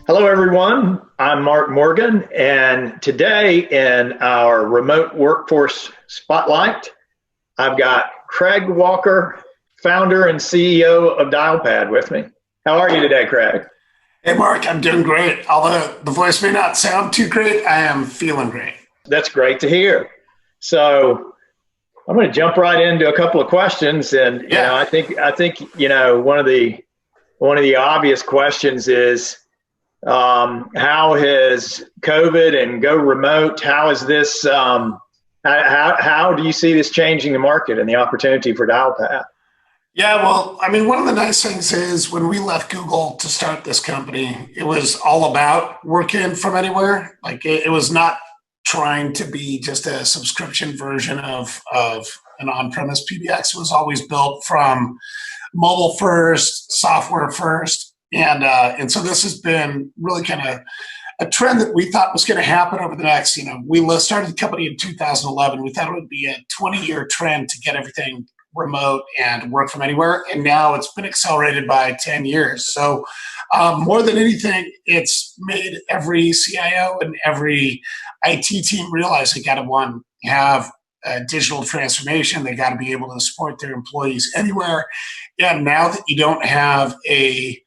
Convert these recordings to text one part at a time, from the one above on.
Hello, everyone. I'm Mark Morgan, and today in our remote workforce spotlight, I've got Craig Walker, founder and CEO of Dialpad, with me. How are you today, Craig? Hey, Mark, I'm doing great. Although the voice may not sound too great, I am feeling great. That's great to hear. So I'm going to jump right into a couple of questions, and Yeah. I think one of the obvious questions is how has COVID and go remote? How is this? How do you see this changing the market and the opportunity for Dialpad? Yeah, well, I mean, one of the nice things is when we left Google to start this company, it was all about working from anywhere. Like it was not trying to be just a subscription version of an on-premise PBX. It was always built from mobile first, software first. And so this has been really kind of a trend that we thought was going to happen over the next, we started the company in 2011. We thought it would be a 20-year trend to get everything remote and work from anywhere. And now it's been accelerated by 10 years. So more than anything, it's made every CIO and every IT team realize they got to, one, have digital transformation. They got to be able to support their employees anywhere. And now that you don't have a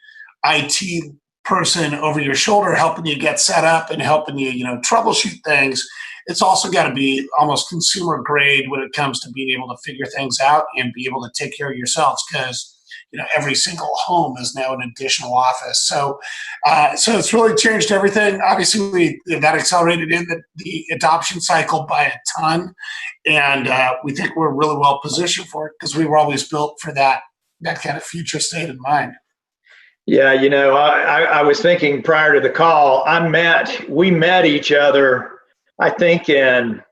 IT person over your shoulder helping you get set up and helping you, troubleshoot things, it's also got to be almost consumer grade when it comes to being able to figure things out and be able to take care of yourselves, because every single home is now an additional office. So it's really changed everything. Obviously, that accelerated in the adoption cycle by a ton, and we think we're really well positioned for it because we were always built for that kind of future state in mind. Yeah, I was thinking prior to the call, we met each other, I think it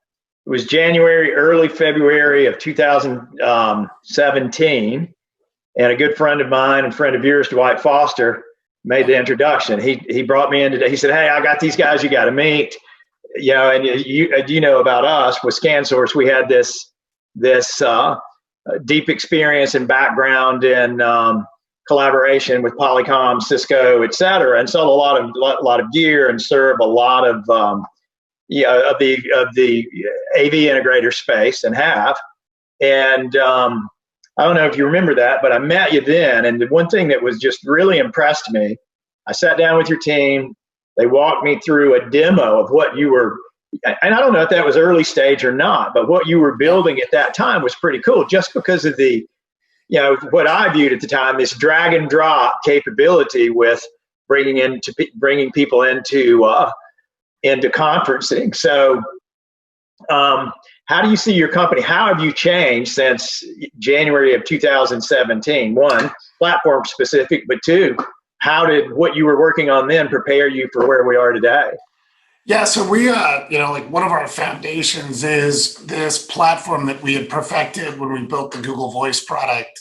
was January, early February of 2017. And a good friend of mine and friend of yours, Dwight Foster, made the introduction. He brought me in today. He said, "Hey, I got these guys you got to meet." And you know about us with ScanSource, we had this deep experience and background in collaboration with Polycom, Cisco, et cetera, and sold a lot of gear and serve a lot of the AV integrator space and have. And I don't know if you remember that, but I met you then. And the one thing that was just really impressed me, I sat down with your team. They walked me through a demo of what you were, and I don't know if that was early stage or not, but what you were building at that time was pretty cool just because of the, what I viewed at the time, this drag and drop capability with bringing people into conferencing. So, how do you see your company? How have you changed since January of 2017? One, platform specific, but two, how did what you were working on then prepare you for where we are today? Yeah, so we, like one of our foundations is this platform that we had perfected when we built the Google Voice product,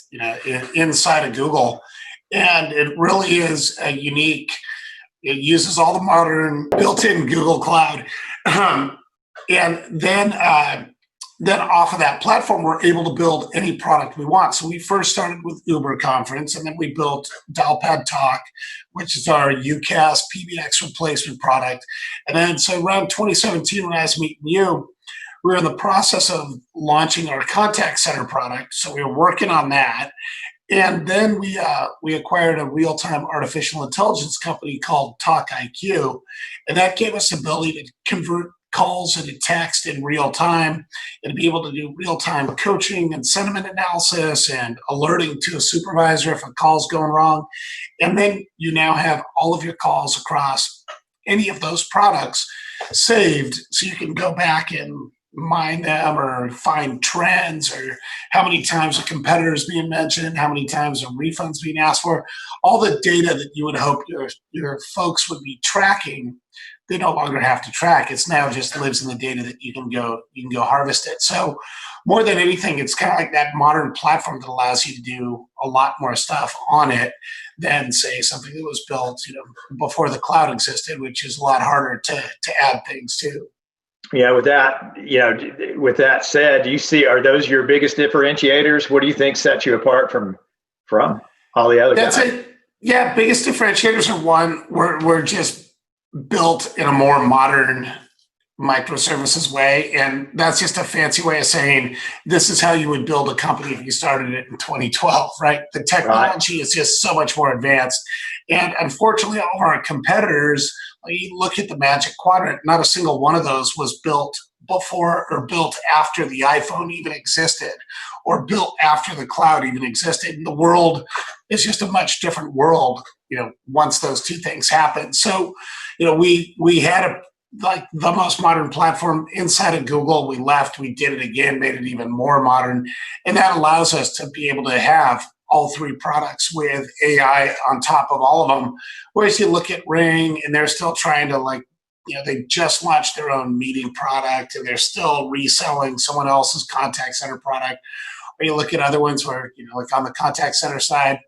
inside of Google. And it really is a unique, it uses all the modern built-in Google Cloud. And then off of that platform, we're able to build any product we want. So we first started with Uber Conference, and then we built Dialpad Talk, which is our UCaaS PBX replacement product. And then so around 2017, when I was meeting you, we were in the process of launching our contact center product. So we were working on that. And then we acquired a real-time artificial intelligence company called Talk IQ, and that gave us the ability to convert calls into text in real time and be able to do real-time coaching and sentiment analysis and alerting to a supervisor if a call's going wrong. And then you now have all of your calls across any of those products saved, so you can go back and mine them or find trends or how many times a competitor is being mentioned, how many times a refund's being asked for. All the data that you would hope your folks would be tracking, they no longer have to track. It's now just lives in the data that you can go harvest it. So more than anything, it's kind of like that modern platform that allows you to do a lot more stuff on it than, say, something that was built before the cloud existed, which is a lot harder to add things to. Yeah, with that said, are those your biggest differentiators? What do you think sets you apart from all the other That's guys? it. Yeah, biggest differentiators are one, we're just built in a more modern microservices way. And that's just a fancy way of saying this is how you would build a company if you started it in 2012, right? The Right. technology is just so much more advanced. And unfortunately, all of our competitors, like you look at the Magic Quadrant, not a single one of those was built before or built after the iPhone even existed or built after the cloud even existed. And the world is just a much different world, once those two things happen. So, we had a like the most modern platform inside of Google. We left, we did it again, made it even more modern. And that allows us to be able to have all three products with AI on top of all of them. Whereas you look at Ring and they're still trying to they just launched their own meeting product and they're still reselling someone else's contact center product. Or you look at other ones where, like on the contact center side,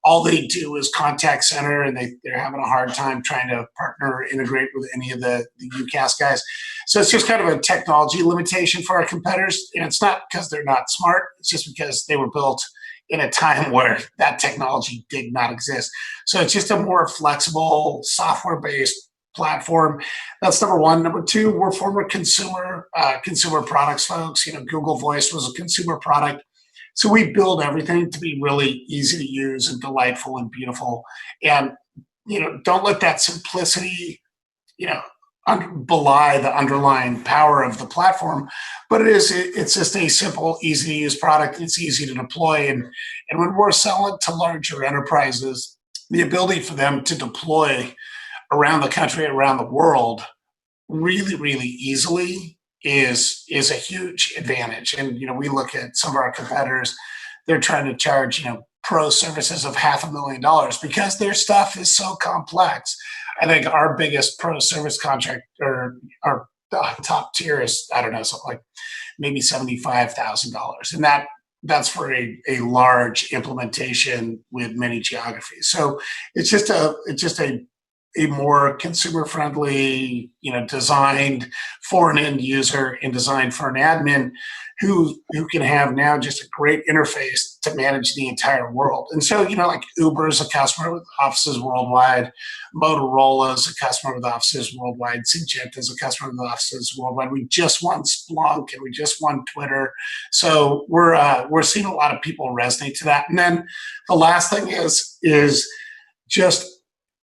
all they do is contact center and they're having a hard time trying to partner or integrate with any of the UCAS guys. So it's just kind of a technology limitation for our competitors. And it's not because they're not smart, it's just because they were built in a time where that technology did not exist. So it's just a more flexible software based platform. That's number one. Number two, we're former consumer products folks. Google Voice was a consumer product, so we build everything to be really easy to use and delightful and beautiful. And don't let that simplicity, you know, belie the underlying power of the platform. But it's just a simple, easy to use product. It's easy to deploy, and when we're selling to larger enterprises, the ability for them to deploy around the country, around the world, really, really easily is a huge advantage. And we look at some of our competitors; they're trying to charge pro services of $500,000 because their stuff is so complex. I think our biggest pro service contract or our top tier is, I don't know, something like maybe $75,000, and that's for a large implementation with many geographies. So it's just a more consumer friendly, designed for an end user and designed for an admin who can have now just a great interface to manage the entire world. And so, like Uber is a customer with offices worldwide, Motorola is a customer with offices worldwide, Syngenta is a customer with offices worldwide. We just won Splunk and we just won Twitter. So we're seeing a lot of people resonate to that. And then the last thing is just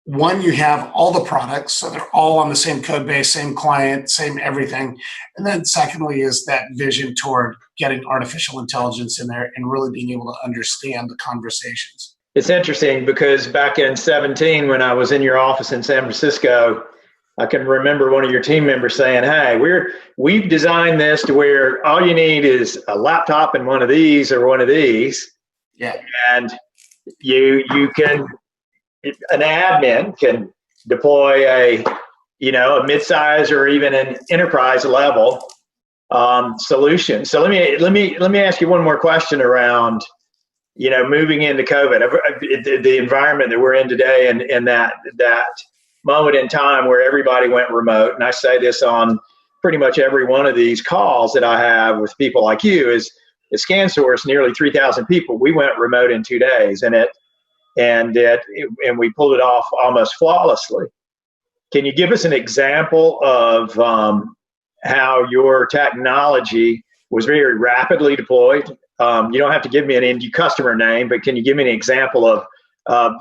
one, you have all the products, so they're all on the same code base, same client, same everything. And then secondly is that vision toward getting artificial intelligence in there and really being able to understand the conversations. It's interesting because back in 17, when I was in your office in San Francisco, I can remember one of your team members saying, "Hey, we've designed this to where all you need is a laptop and one of these or one of these, Yeah. and you can an admin can deploy a mid-size or even an enterprise level solution." So let me ask you one more question around moving into COVID, the environment that we're in today, and that moment in time where everybody went remote. And I say this on pretty much every one of these calls that I have with people like you is ScanSource, nearly 3,000 people. We went remote in 2 days, and we pulled it off almost flawlessly. Can you give us an example of how your technology was very rapidly deployed? You don't have to give me an end customer name, but can you give me an example of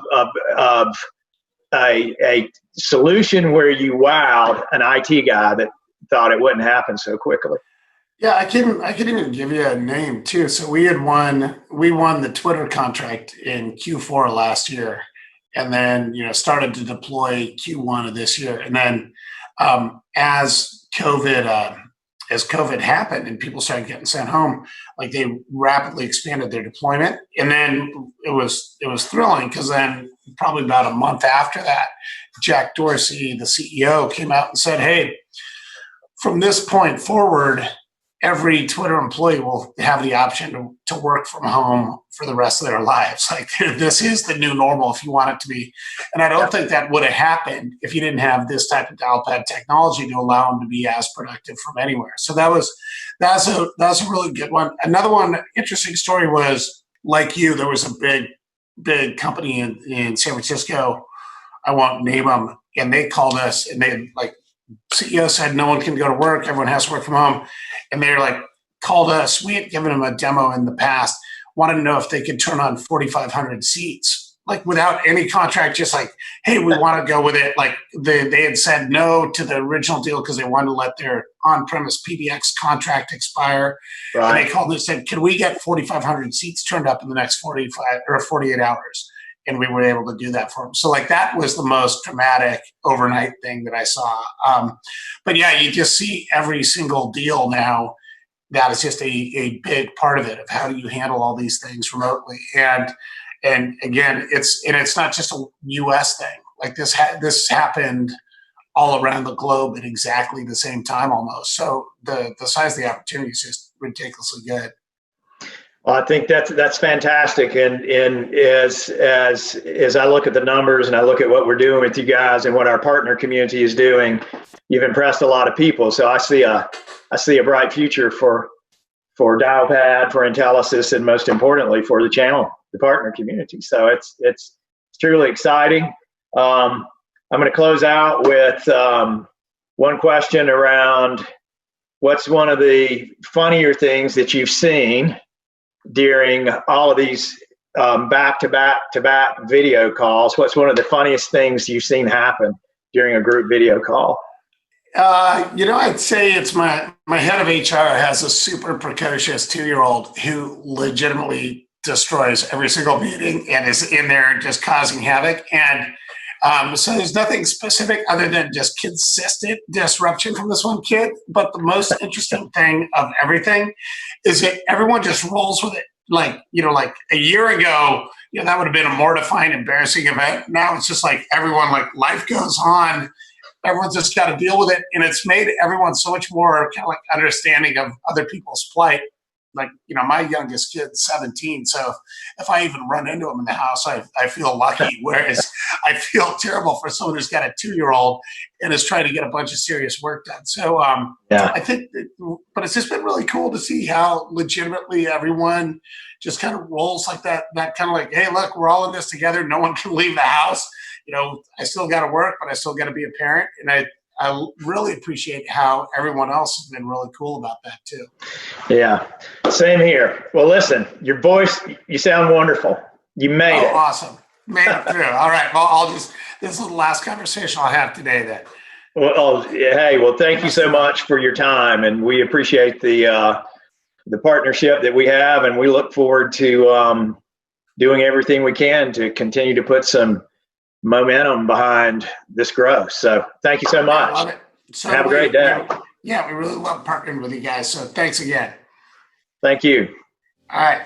a solution where you wowed an IT guy that thought it wouldn't happen so quickly? Yeah, I can even give you a name too. So we won the Twitter contract in Q4 last year, and then started to deploy Q1 of this year. And then as COVID happened and people started getting sent home, like they rapidly expanded their deployment. And then it was thrilling because then probably about a month after that, Jack Dorsey, the CEO, came out and said, "Hey, from this point forward, every Twitter employee will have the option to work from home for the rest of their lives. Like this is the new normal if you want it to be." And I don't think that would have happened if you didn't have this type of Dialpad technology to allow them to be as productive from anywhere. So that's a really good one. Another one, interesting story was like you, there was a big big company in San Francisco. I won't name them. And they called us, and they like, CEO said no one can go to work. Everyone has to work from home. And they're like, called us. We had given them a demo in the past, wanted to know if they could turn on 4,500 seats, like without any contract, just like, hey, we want to go with it. Like they had said no to the original deal because they wanted to let their on-premise PBX contract expire. Right. And they called and said, can we get 4,500 seats turned up in the next 45 or 48 hours? And we were able to do that for them. So like that was the most dramatic overnight thing that I saw. But yeah, you just see every single deal now. That is just a big part of it, of how do you handle all these things remotely. And again, it's not just a US thing. Like this happened all around the globe at exactly the same time almost. So the size of the opportunity is just ridiculously good. Well, I think that's fantastic, and as I look at the numbers and I look at what we're doing with you guys and what our partner community is doing, you've impressed a lot of people. So I see a bright future for Dialpad, for Intelisys, and most importantly for the channel, the partner community. So it's truly exciting. I'm going to close out with one question around what's one of the funnier things that you've seen during all of these back-to-back video calls. What's one of the funniest things you've seen happen during a group video call? I'd say it's my head of HR has a super precocious 2-year-old who legitimately destroys every single meeting and is in there just causing havoc. And so there's nothing specific other than just consistent disruption from this one kid. But the most interesting thing of everything is that everyone just rolls with it. Like a year ago, that would have been a mortifying, embarrassing event. Now it's just like everyone, like life goes on. Everyone's just got to deal with it. And it's made everyone so much more kind of like understanding of other people's plight. Like, my youngest kid's 17. So if I even run into him in the house, I feel lucky. Whereas I feel terrible for someone who's got a 2-year-old and is trying to get a bunch of serious work done. So I think, but it's just been really cool to see how legitimately everyone just kind of rolls like that kind of like, hey, look, we're all in this together. No one can leave the house. I still got to work, but I still got to be a parent. And I really appreciate how everyone else has been really cool about that too. Yeah, same here. Well, listen, your voice, you sound wonderful. You made it. Awesome. Made it through. All right. Well, this is the last conversation I'll have today then. Well, hey, thank you so much for your time. And we appreciate the partnership that we have. And we look forward to doing everything we can to continue to put some momentum behind this growth. So thank you so much. Love it. So have a great day. Yeah, we really love partnering with you guys. So thanks again. Thank you. All right.